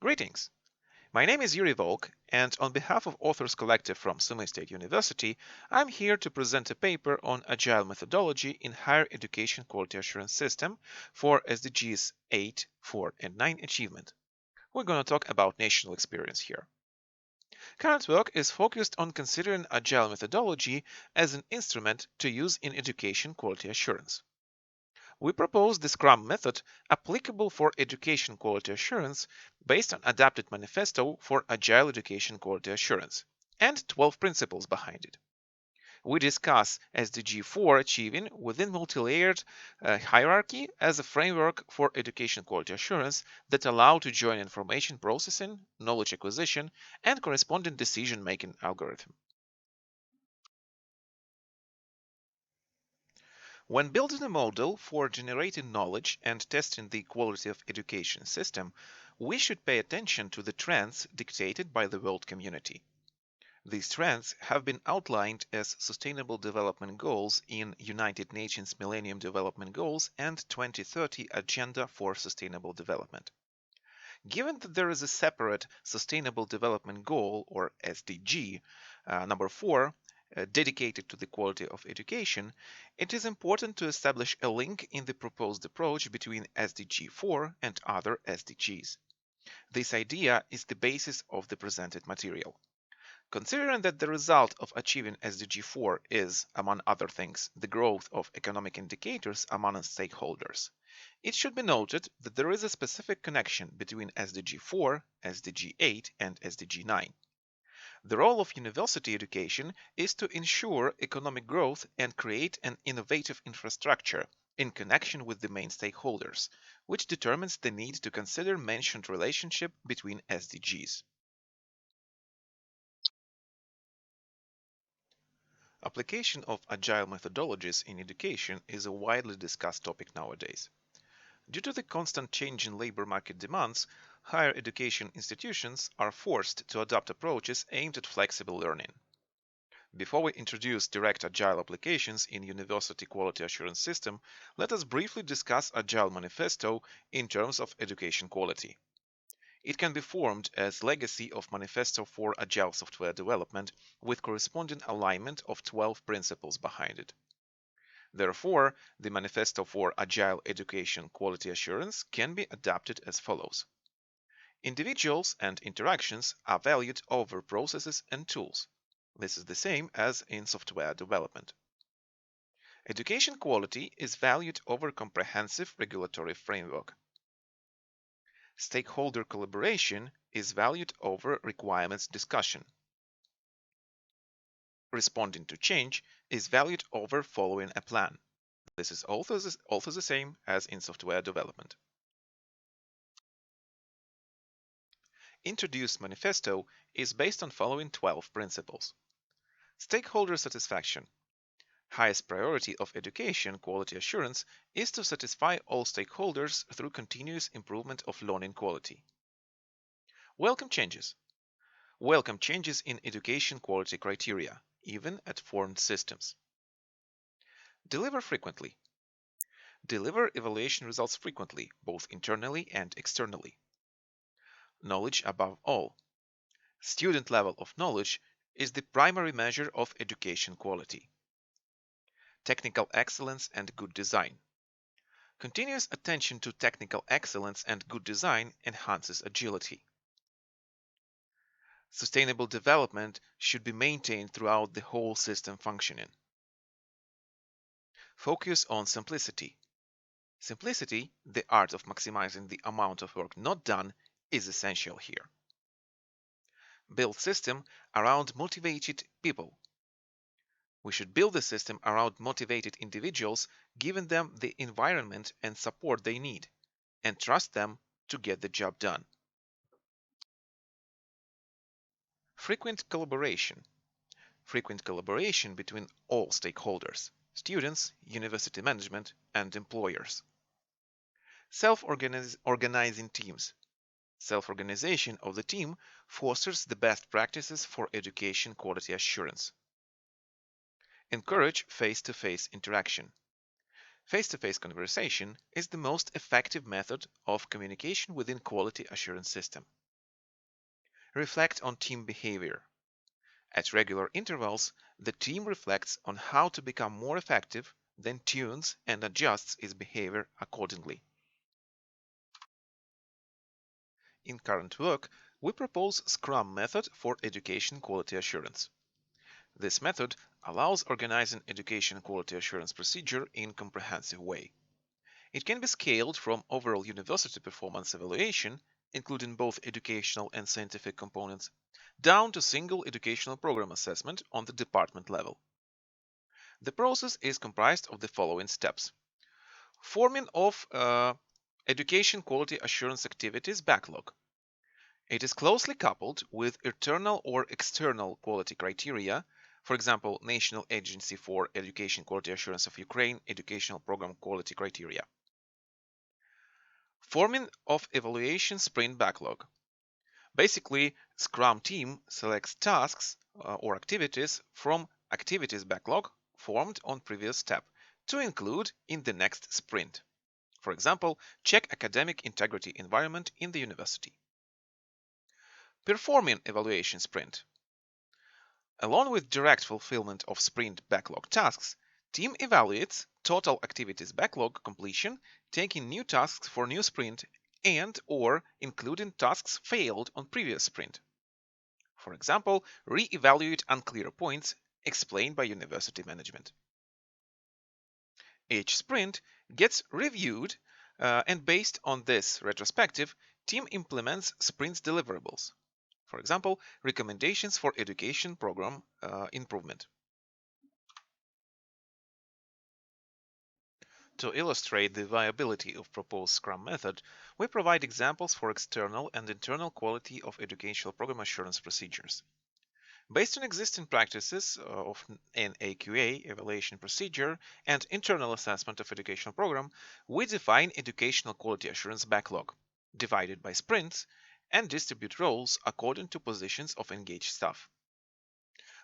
Greetings! My name is Iurii Volk, and on behalf of Authors Collective from Sumy State University, I'm here to present a paper on Agile methodology in higher education quality assurance system for SDGs 8, 4, and 9 achievement. We're going to talk about national experience here. Current work is focused on considering Agile methodology as an instrument to use in education quality assurance. We propose the Scrum Method applicable for education quality assurance based on adapted manifesto for Agile Education Quality Assurance and 12 principles behind it. We discuss SDG 4 achieving within multilayered hierarchy as a framework for education quality assurance that allow to join information processing, knowledge acquisition, and corresponding decision-making algorithm. When building a model for generating knowledge and testing the quality of education system, we should pay attention to the trends dictated by the world community. These trends have been outlined as Sustainable Development Goals in United Nations Millennium Development Goals and 2030 Agenda for Sustainable Development. Given that there is a separate Sustainable Development Goal, or SDG, number 4, dedicated to the quality of education, it is important to establish a link in the proposed approach between SDG 4 and other SDGs. This idea is the basis of the presented material. Considering that the result of achieving SDG 4 is, among other things, the growth of economic indicators among stakeholders, it should be noted that there is a specific connection between SDG 4, SDG 8, and SDG 9. The role of university education is to ensure economic growth and create an innovative infrastructure in connection with the main stakeholders, which determines the need to consider mentioned relationship between SDGs. Application of agile methodologies in education is a widely discussed topic nowadays. Due to the constant change in labor market demands, higher education institutions are forced to adopt approaches aimed at flexible learning. Before we introduce direct agile applications in university quality assurance system, let us briefly discuss Agile Manifesto in terms of education quality. It can be formed as legacy of Manifesto for Agile Software Development with corresponding alignment of 12 principles behind it. Therefore, the Manifesto for Agile Education Quality Assurance can be adapted as follows. Individuals and interactions are valued over processes and tools. This is the same as in software development. Education quality is valued over comprehensive regulatory framework. Stakeholder collaboration is valued over requirements discussion. Responding to change is valued over following a plan. This is also the same as in software development. Introduced Manifesto is based on following 12 principles. Stakeholder satisfaction. Highest priority of education quality assurance is to satisfy all stakeholders through continuous improvement of learning quality. Welcome changes. Welcome changes in education quality criteria, even at formed systems. Deliver frequently. Deliver evaluation results frequently, both internally and externally. Knowledge above all. Student level of knowledge is the primary measure of education quality. Technical excellence and good design. Continuous attention to technical excellence and good design enhances agility. Sustainable development should be maintained throughout the whole system functioning. Focus on simplicity. Simplicity, the art of maximizing the amount of work not done, is essential here. Build system around motivated people. We should build a system around motivated individuals, giving them the environment and support they need, and trust them to get the job done. Frequent collaboration. Frequent collaboration between all stakeholders, students, university management, and employers. Self-organizing teams. Self-organization of the team fosters the best practices for education quality assurance. Encourage face-to-face interaction. Face-to-face conversation is the most effective method of communication within quality assurance system. reflect on team behavior. At regular intervals, the team reflects on how to become more effective, then tunes and adjusts its behavior accordingly. In current work, we propose Scrum Method for education quality assurance. This method allows organizing education quality assurance procedure in a comprehensive way. It can be scaled from overall university performance evaluation, including both educational and scientific components, down to single educational program assessment on the department level. The process is comprised of the following steps. Forming of education quality assurance activities backlog. It is closely coupled with internal or external quality criteria, for example, National Agency for Education Quality Assurance of Ukraine Educational Program Quality Criteria. Forming of evaluation sprint backlog. Basically, Scrum team selects tasks or activities from activities backlog formed on previous step to include in the next sprint. For example, check academic integrity environment in the university. Performing evaluation sprint. Along with direct fulfillment of sprint backlog tasks, team evaluates total activities backlog completion, taking new tasks for new sprint and/or including tasks failed on previous sprint. For example, re-evaluate unclear points explained by university management. Each sprint gets reviewed and based on this retrospective, team implements sprint's deliverables. For example, recommendations for education program improvement. To illustrate the viability of proposed Scrum method, we provide examples for external and internal quality of educational program assurance procedures. Based on existing practices of NAQA evaluation procedure and internal assessment of educational program, we define educational quality assurance backlog, divided by sprints, and distribute roles according to positions of engaged staff.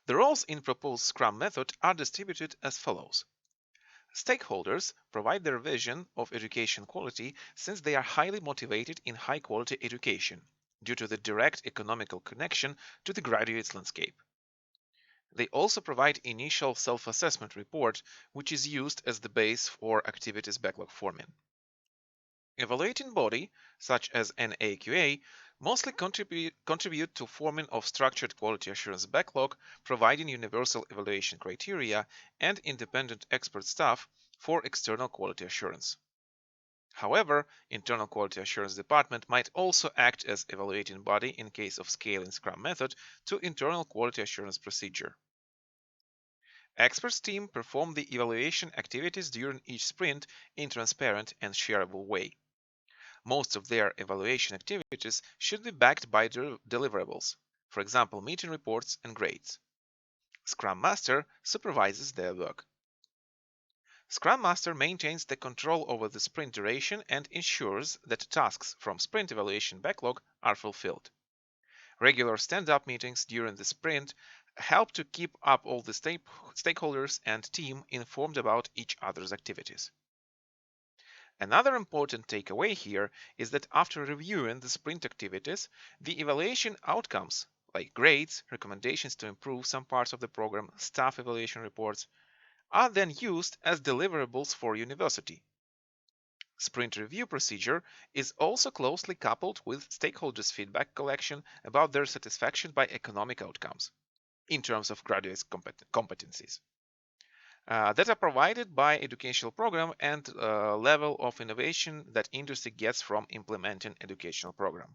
The roles in proposed Scrum method are distributed as follows. Stakeholders provide their vision of education quality since they are highly motivated in high-quality education due to the direct economical connection to the graduates' landscape. They also provide initial self-assessment report, which is used as the base for activities backlog forming. Evaluating body, such as NAQA, mostly contribute to forming of structured quality assurance backlog, providing universal evaluation criteria and independent expert staff for external quality assurance. However, internal quality assurance department might also act as evaluating body in case of scaling Scrum method to internal quality assurance procedure. Experts team perform the evaluation activities during each sprint in transparent and shareable way. Most of their evaluation activities should be backed by deliverables, for example, meeting reports and grades. Scrum Master supervises their work. Scrum Master maintains the control over the sprint duration and ensures that tasks from sprint evaluation backlog are fulfilled. Regular stand-up meetings during the sprint help to keep up all the stakeholders and team informed about each other's activities. Another important takeaway here is that after reviewing the sprint activities, the evaluation outcomes, like grades, recommendations to improve some parts of the program, staff evaluation reports, are then used as deliverables for university. Sprint review procedure is also closely coupled with stakeholders' feedback collection about their satisfaction by economic outcomes in terms of graduates' competencies. That are provided by educational program and level of innovation that industry gets from implementing educational program.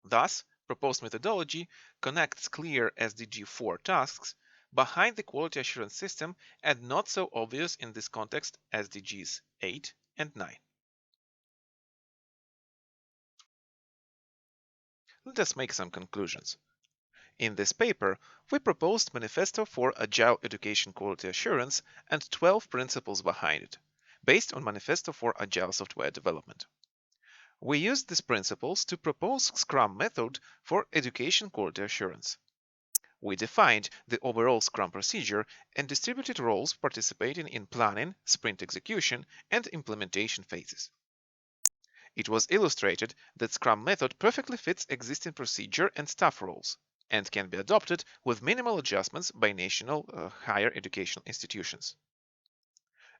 Thus, proposed methodology connects clear SDG 4 tasks behind the quality assurance system and not so obvious in this context SDGs 8 and 9. Let us make some conclusions. In this paper, we proposed Manifesto for Agile Education Quality Assurance and 12 principles behind it, based on Manifesto for Agile Software Development. We used these principles to propose Scrum method for education quality assurance. We defined the overall Scrum procedure and distributed roles participating in planning, sprint execution, and implementation phases. It was illustrated that Scrum Method perfectly fits existing procedure and staff roles, and can be adopted with minimal adjustments by national higher educational institutions.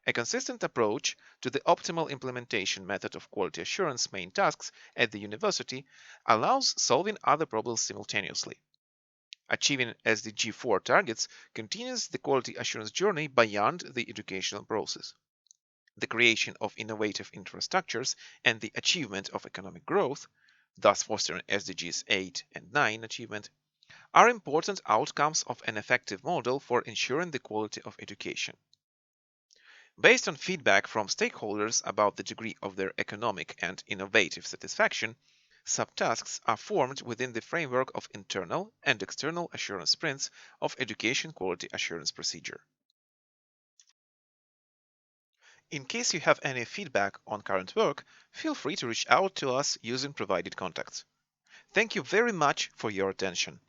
A consistent approach to the optimal implementation method of quality assurance main tasks at the university allows solving other problems simultaneously. Achieving SDG 4 targets continues the quality assurance journey beyond the educational process. The creation of innovative infrastructures and the achievement of economic growth, thus fostering SDGs 8 and 9 achievement, are important outcomes of an effective model for ensuring the quality of education. Based on feedback from stakeholders about the degree of their economic and innovative satisfaction, subtasks are formed within the framework of internal and external assurance sprints of education quality assurance procedure. In case you have any feedback on current work, feel free to reach out to us using provided contacts. Thank you very much for your attention.